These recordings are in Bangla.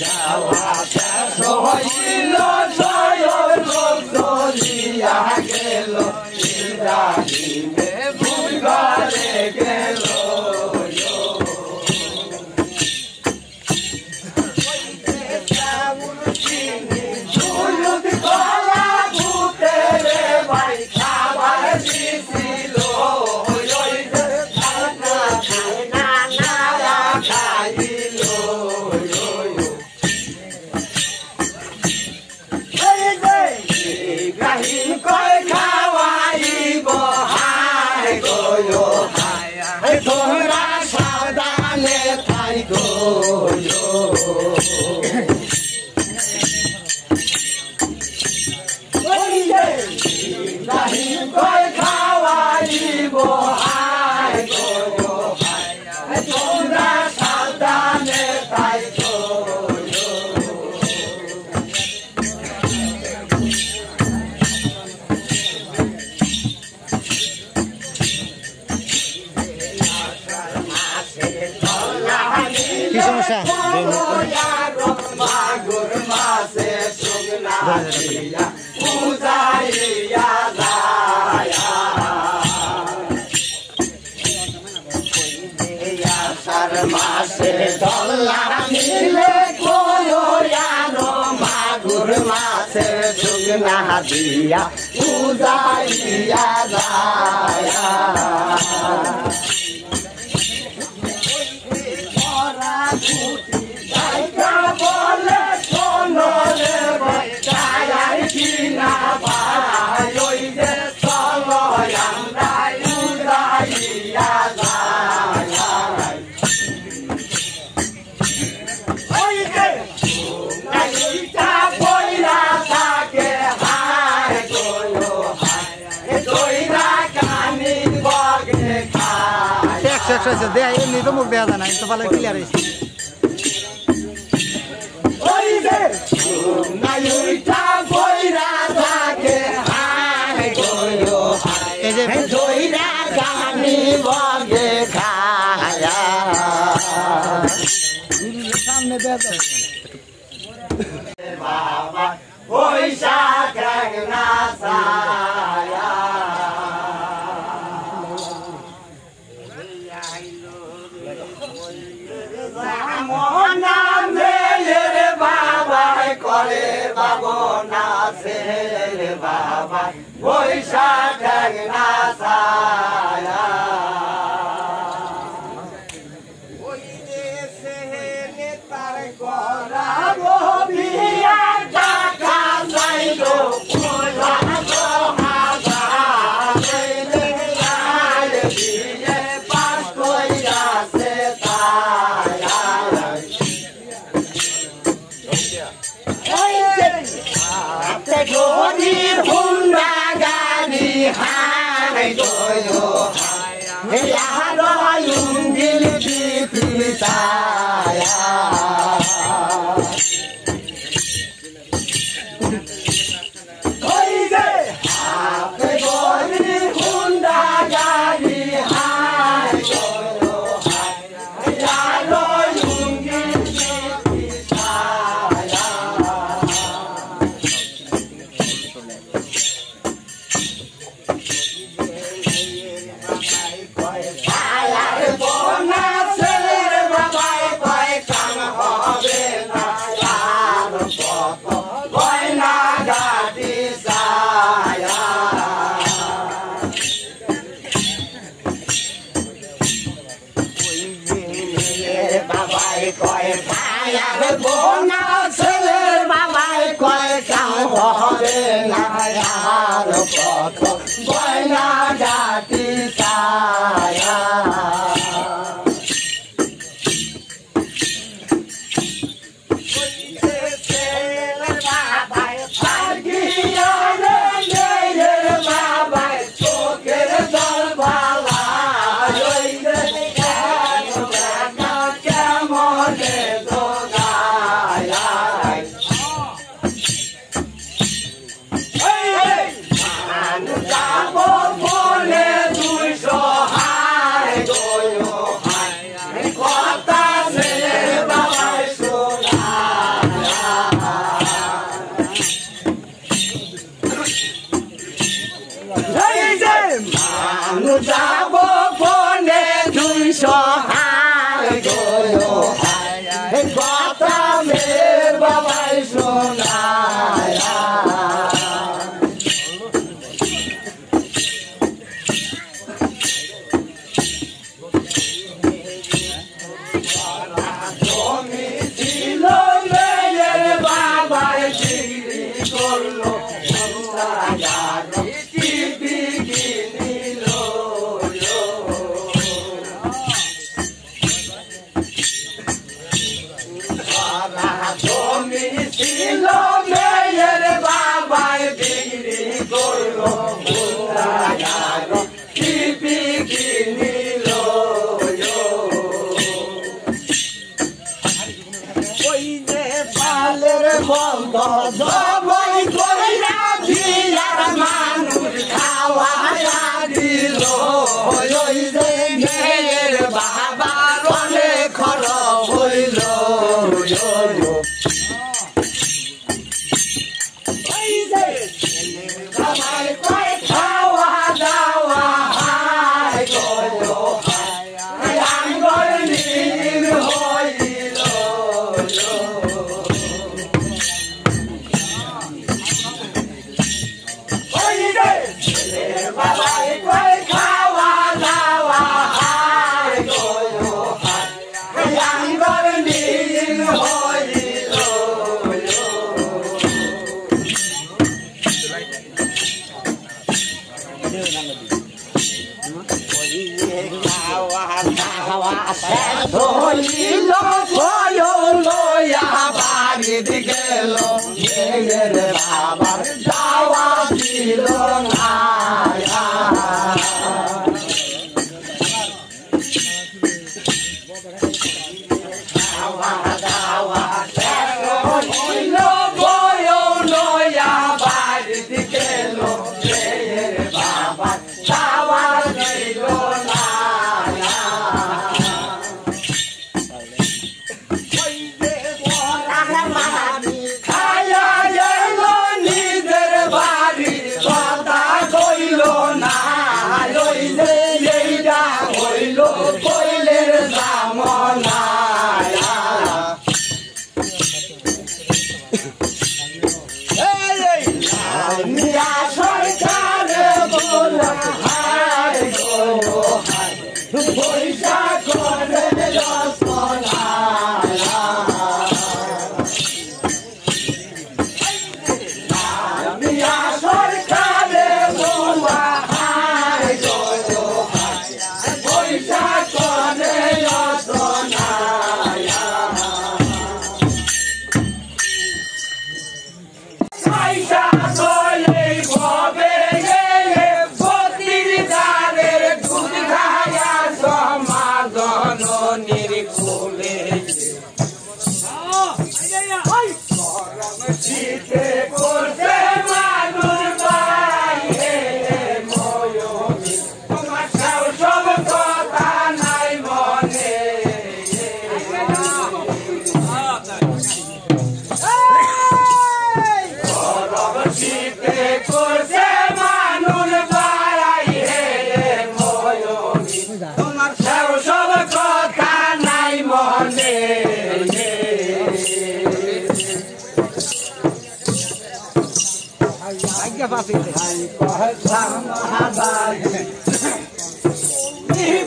দেওয়া শেষ হইল জয় চলিয়া গেল ইব্রাহিমে ভুল করে গেল তোমরা সাবধানে থাইকো ইব্রাহিম কই খাওয়াইব হায় গো তোমরা সাবধানে থাইকো কি সমস্যা মাগুর মাসে সুগনা দিয়া পূজাইয়া যায়া আষাঢ় মাসে দল্লা মিলে কোয়ারো মাগুর মাসে সুগনা দিয়া পূজাইয়া যায়া বলে শোনো রে বাই কিনা ভাই ওই যে চলো আমরা উড়াইয়া যাই ওই যে নাইটা বইরা থাকে হায় গো হায় দইরা কানি বগে খায় একশো দেয়া এমনি তো মুখ দেওয়া যায় না তো ভালো ক্লিয়ার হয়েছে নাইটা বইরা থাকে হায় গো এই যে দইরা কানি বগে খায়া সামনে দেওয়া বাবা বৈশাখ না সায়া মনা মেয়ের বাবাই করে বাবনা ছেলের বাবা বৈশাখ না সায়া ওই দেশে নেতার করাবো বিয়া টাকা চাইলো গরির হুন্ডা গাড়ি হায় গো হায় ইঞ্জিল পিছায়া গরির হুন্ডা গাড়ি হায় গো হায় ইঞ্জিল পিছায়া বাবাই কয় ভাইয়ার বোনা ছেলের বাবাই কয় কাম হবে না আর কত গয়না গাটি ছায়া বলে 200 শোনায়া জমি ছিল মেয়ের বাবার বিক্রি করলো টিভি কিনিল জমি ছিল মেয়ের বাবার বিক্রি করলো টিভি কিনিল ওই যে পালের বন্ধ জবাই কইরা দিলার মানুষ খাওয়ায়া দিল ওই যে মেয়ের বাবার অনেক খরচ হইল ওই যে সবাই কই খাওয়া দাওয়া হায় গো আঙ্গল নীল হইল ওই যে বাবাই কই খাওয়া দাওয়া হায় গো আঙ্গল নীল হইল ধরিল লইয়া বাড়ির গেল মেয়ের বাবার যাওয়া দিল না খাওয়া দাওয়া ধরিল লইয়া বাড়ির গেল মেয়ের বাবার যাওয়া দিল না খায়া এলো নিজের বাড়ি কথা কইল না লইলে এইটা হইল কইলের জামনা মিয়া সরকারে বলা হায় গো হায় পয়সা করে রসনা মিয়া সরকারে বলা হায় গো হায় পয়সা করে রসনা পয়সা চলে ভবে গতির দ্বারের দুধ খায়া সমাগন নির্কুলে শীতে করছে মানুষ বাইরে ময়ূরী তোমার সব কথা নাই মনে শীতে করছে মানুষ বাইরে ময়ূরী তোমার সব কথা নাই মনে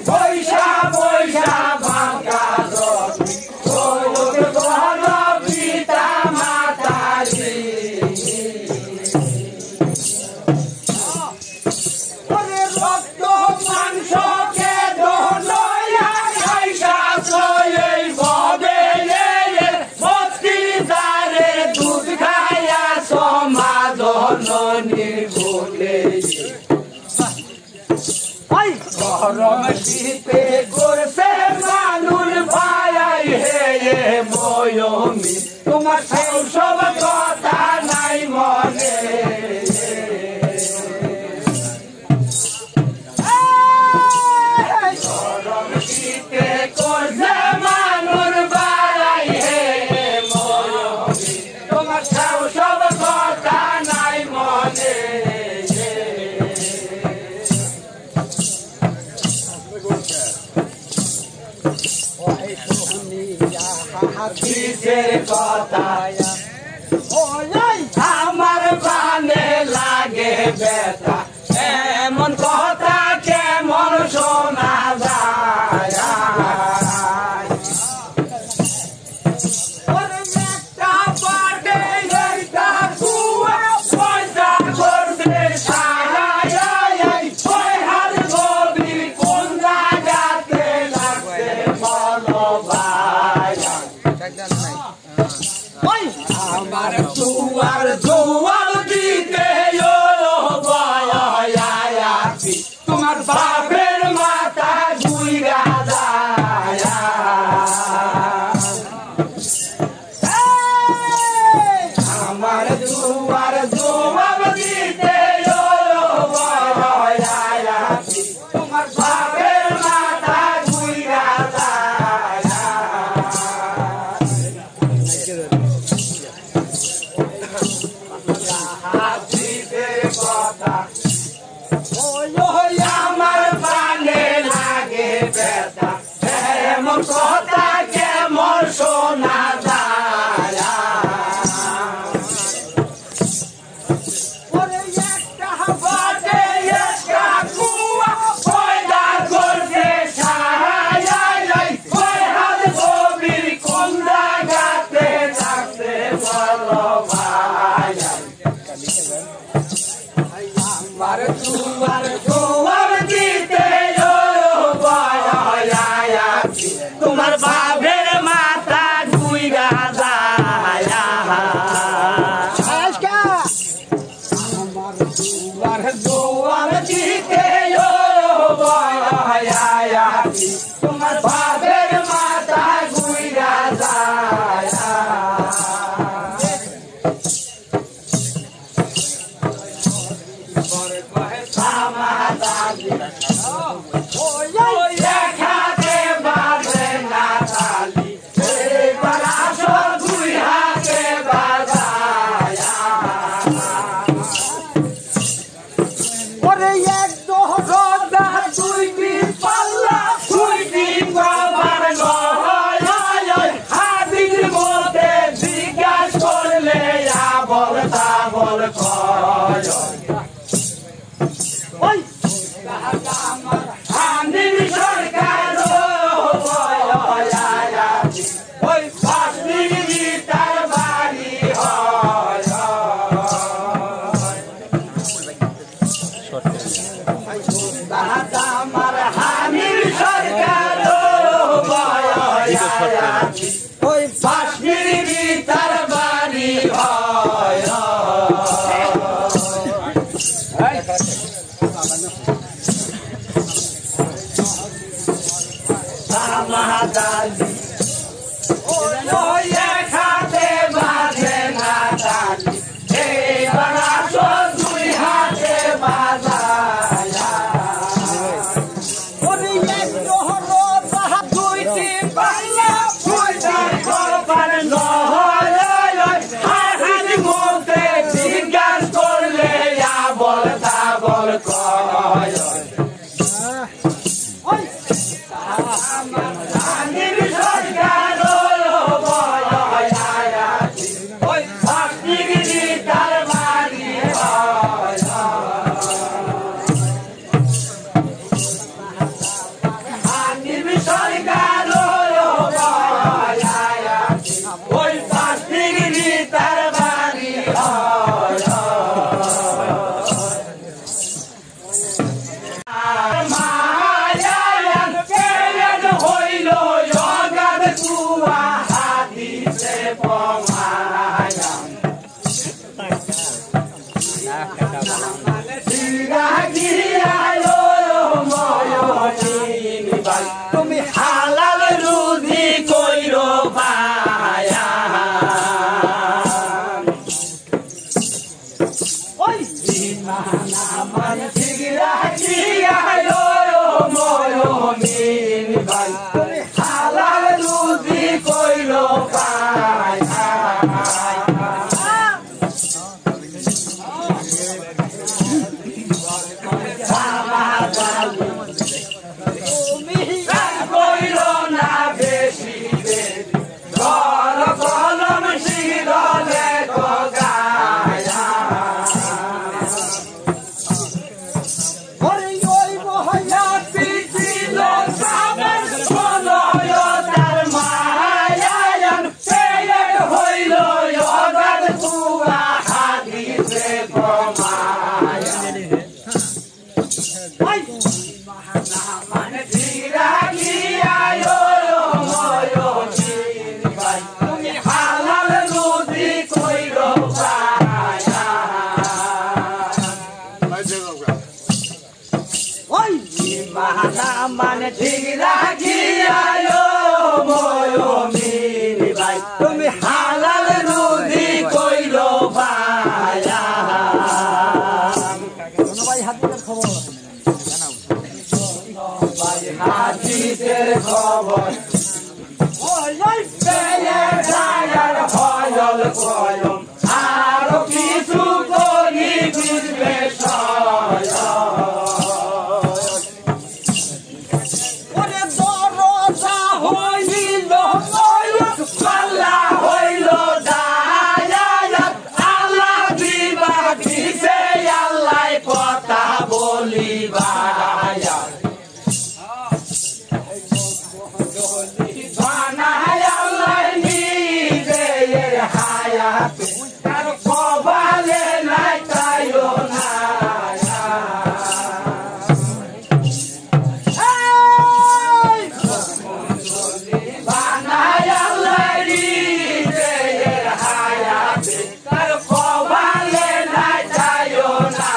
পয়সা পয়সা ভাঙা পিতা মাতারি রক্ত মাংস কে দোলয়া পয়সা চলে ভবে ভক্তি দ্বারে দুধ খায়া সমাজ নির্ভুলে গরম শীতে করছে মানুষ ভাই হে ময়ূরী তোমার সব কথা নাই মনে গরম শীতে করছে মানুষ ভাই হে ময়ূরী তোমার সব কথা নাই মনে হাদিসের কথা ব্যথা এমন কথা কেমন শোনা যায় ওরে একটা পাটে একটা কুয়া পয়সা করতে সারা ওই হার গভীর কোন জায়গাতে লাগছে বলো ভাই আমার জুয়ার জুয়ার দিতে তোমার বাপের মাথা ঘুইরা যায় আমার জুয়ার জুয়ার দিতে তোমার বাপের মাথা ঘুইরা যায় আরো কিছু করি বিশ্লেষণ ওরে দরজা হইল পাল্লা হইল দায়াত আল্লাহ দিবা দিছে আল্লাহ কথা বলিবা বানায় আল্লাহ নিজের হায়াত তার কপালে নাই তাইও না বানায় আল্লাহ নিজের হায়াত তার কপালে নাই তাইও না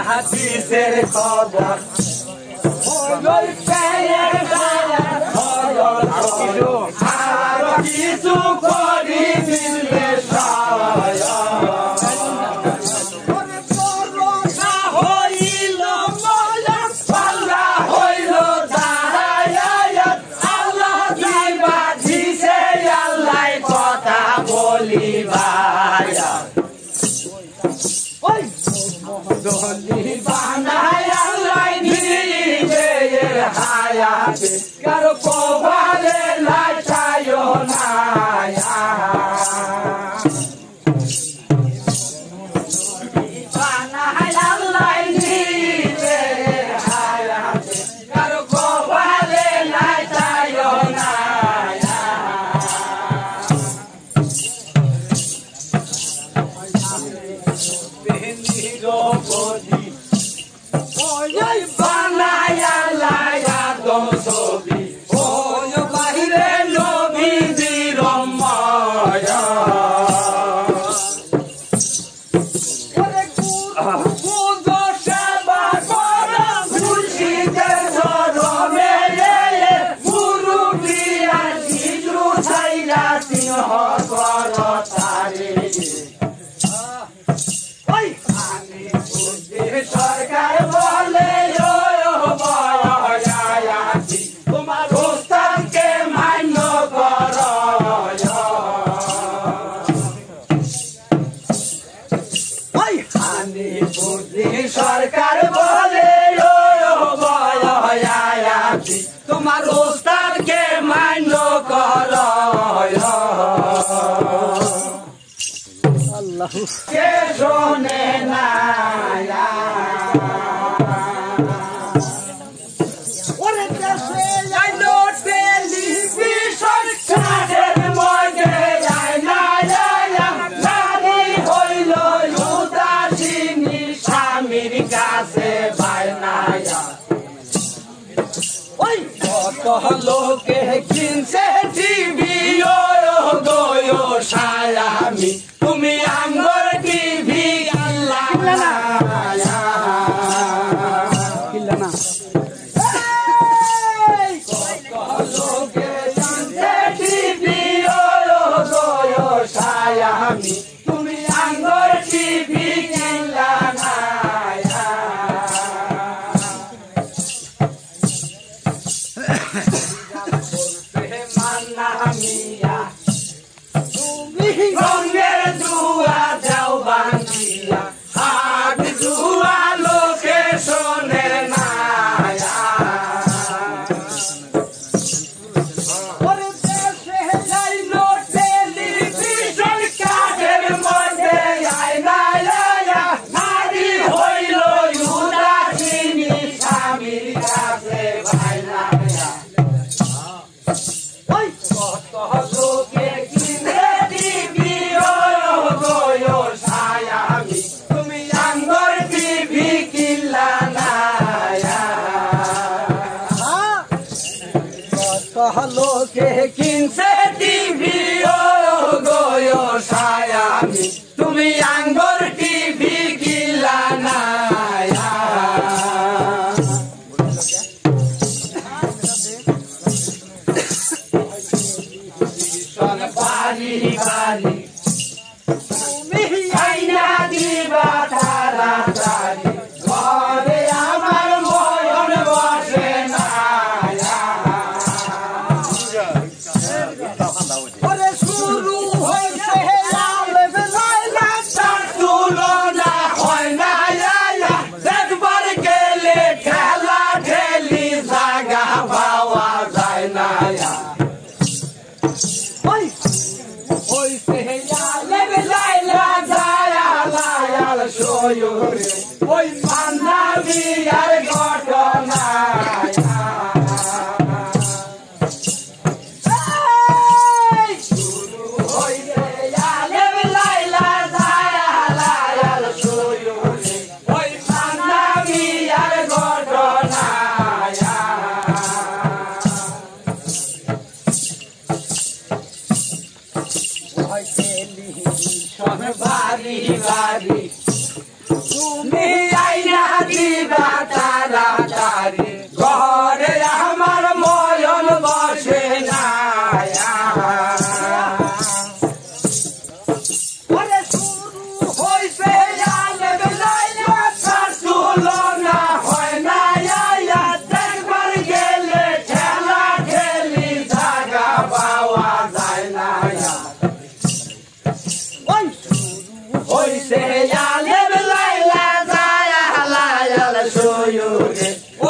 হাদিসের খবর ওই পেয়ের গায়ার খবর আর কিছু করি বিশ্লেষণ হইল মলা পাল্লা হইল দায়াত আল্লাহ দিবা দিছে আল্লাহ কথা বলিবা বানায় আল্লাহ নিজের হায়াত কারো কপালে নাই তাইও না বানায় আল্লাহ নিজের হায়াত কারো কপালে নাই তাইও না বানায় আল্লাহ আদম ছবি ওই বাহিরে নবীজির মায়া গুজো সেবা করা খুশিতে ধরমে মুরুবিয়া শিশু ছাইরা সিংহ কর তারে সরকার বলে তোমার উস্তাদকে মান্য কর সরকার বলে তোমার উস্তাদকে মান্য কর আল্লাহ কে শোনে না ওরে দেশে আইলো টেলিভিশন কাজের মধ্যে আইনা নারী হইল উদাসীনী স্বামীর কাছে বায়নায়া ওই কত লোকে কিনছে টিভি ও গো সালামি তুমি আঙ্গর টিভি আল্লাহ কিল্লা না লোকে কিনছে টিভি ও গো সালামি তুমি আঙ্গর টিভি কিনলা না রঙের দুয়া যাও বান্ধিয়া হাত দুয়া লোকে শোনে না টেলিভিশন কাজের মধ্যে নারী হইল উদাসীনী স্বামীর কাছে ভাইনা কত লোকে কিনে দিবি গো সায়ামি তুমি আঙ্গর টিভি কিনলা না কত লোকে কিনছে টিভি গো সায়ামি তুমি আঙ্গর টিভি কিনলা না বাড়ি বাড়ি তুমি আইনা দিবা তাড়াতাড়ি ঘরে আমার ময়ন বসে না বাড়ি বাড়ি তুমি আইনা দিবা তাড়াতাড়ি ঘরে আমার ময়ন বসে না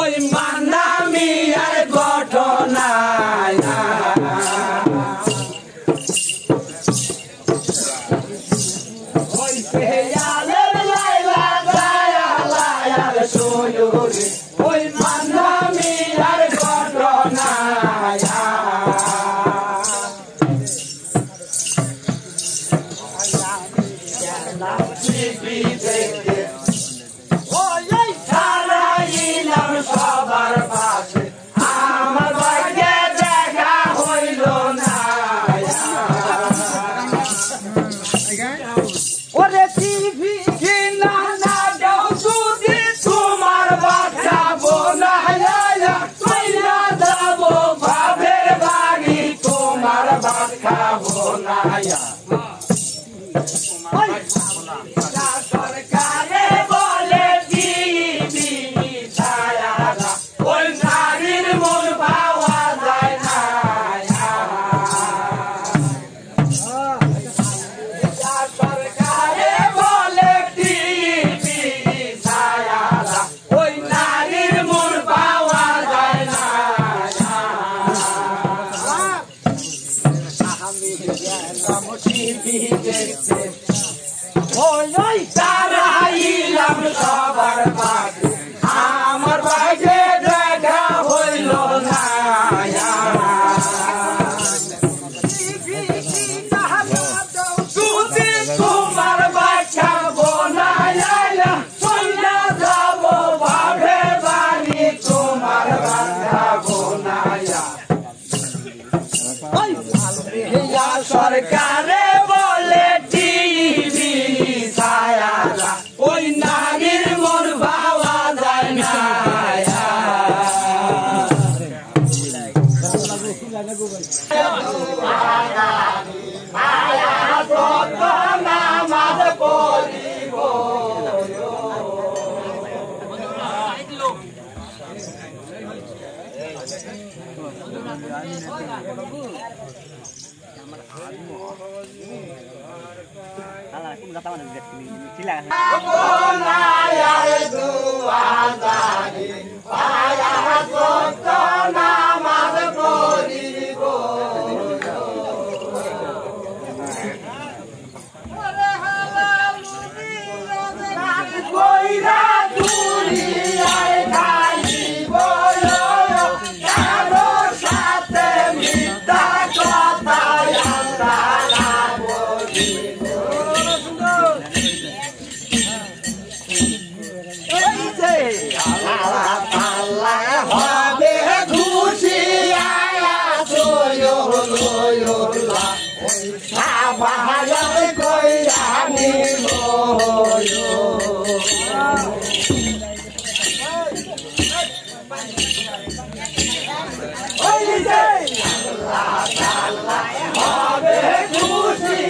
ওই মানামি আর ঘটনা ওই পেয়ালের লাইলা যায় সুয়ুরে ওই মানামি আর ঘটনা সবার পাশে আমার ভাগ্যে দেখা হইল না ওরে টিভি কিনা না দাও যদি তোমার বাচ্চা বোনা কইরা যাব ভাবের বাড়ি তোমার বাচ্চা বোনা সরকারে বলে দিবি ওই নারীর মন পাওয়া যায় না সরকারে বলে দিবি ওই নারীর মন পাওয়া যায় না আমি গেলাম টিভি দেখতে ওই তারাইলাম সবার পাশে আমার ভাগ্যে দেখা হইল না যদি তোমার বাচ্চা বোনা সন্ধ্যা যাব ভাবে বাড়ি তোমার বাচ্চা বোনা সরকারে বলে টিভি ছায়া ওই নারীর মন পাওয়া যায় না নামাজ পড়িব নামাজ পড়িব কইরা দুনিয়ায় খাইব কারো সাথে মিথ্যা কথা আমরা বলিব আল্লাহ হবে খুশি কইরা নিব হবে খুশি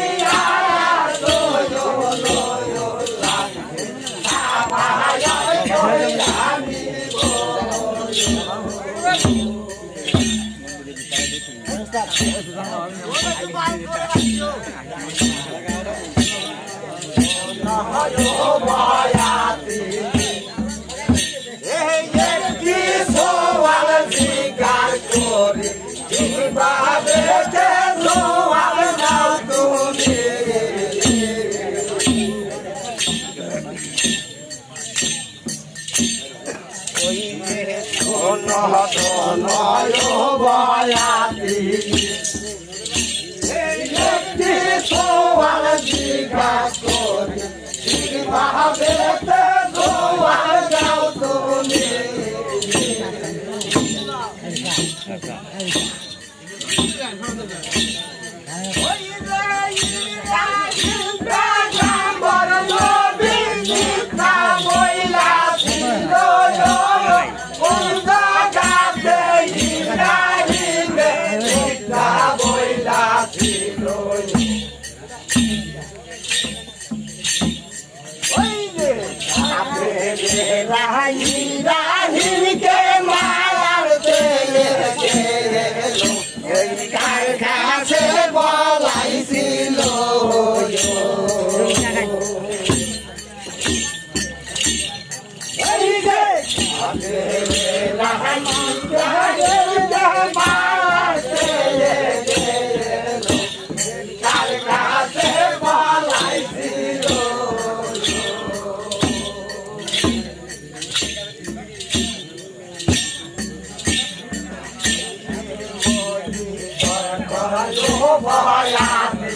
বয়াতি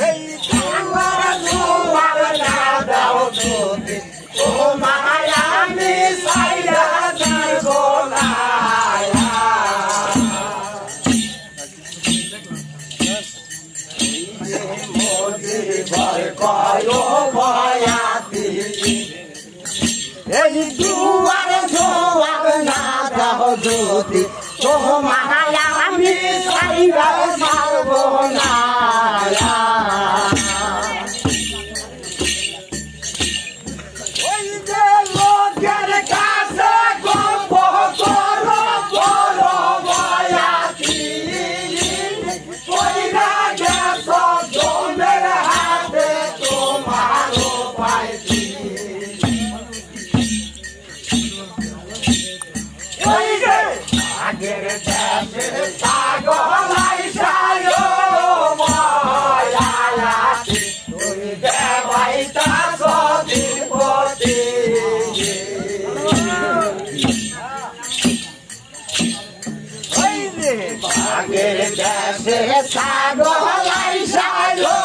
এই দুয়ার দুয়ার না দাও যদি তোমায় আমি সাইরা যাব না মোদি ভয় কয়ো বয়াতি এই দুয়ার দুয়ার না দাও যদি তোমায় আমি সাইরা যাব না ওই যে লোকের কাছে গল্প করো বড় বয়াতি কইরা গেছ জমের হাতে তোমারও পাইছি ওই যে আগের দেশে পাগল আইসায়ো বয়াতি তুমি দেবাইতা সদীপতি ওই যে আগের দেশে পাগল আইসায়ো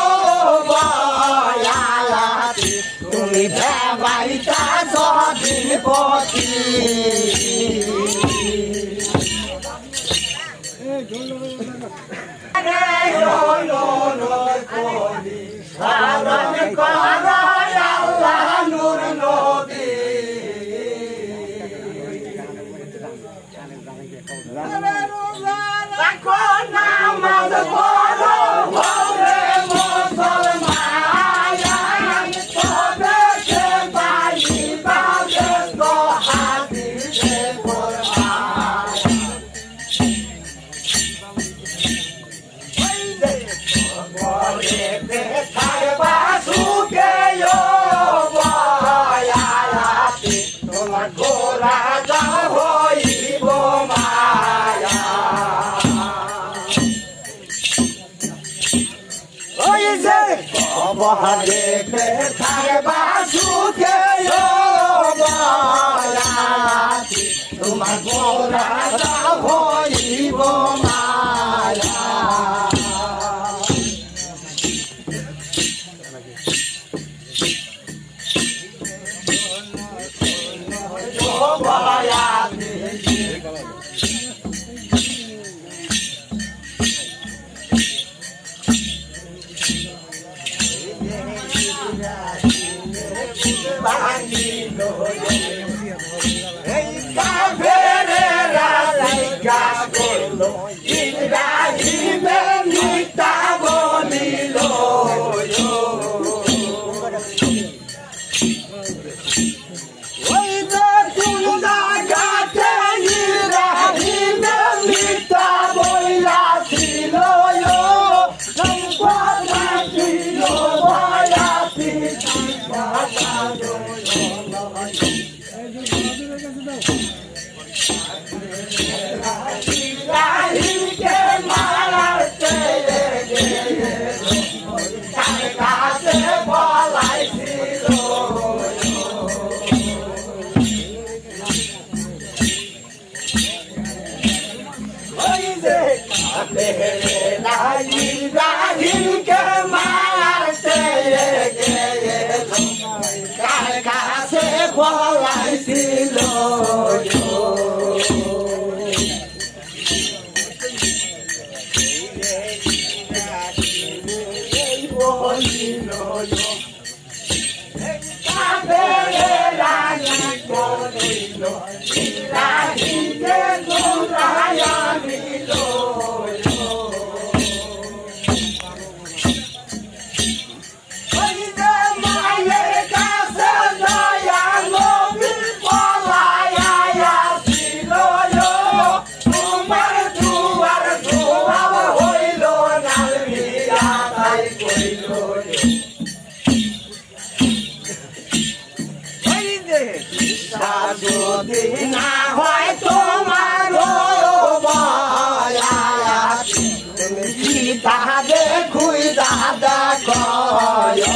বয়াতি তুমি দেবাইতা সদীপতি সারণ করায় আল্লাহ নূর নবী রাখো নামাজ পড়ো ভোরে মুসলমান তবে সে পাইবা ব্যস্ত হাদিসে কোরআন বলেতে থাকবা সুখে বয়াতি তোমার গোরা যা হইব মায়া ওই যে বলেতে থাকবা সুখে বয়াতি তোমার গোরা যা হইব মায়া যদি না হয় তোমার তুমি কি তাহা দেখুই দাদা কয়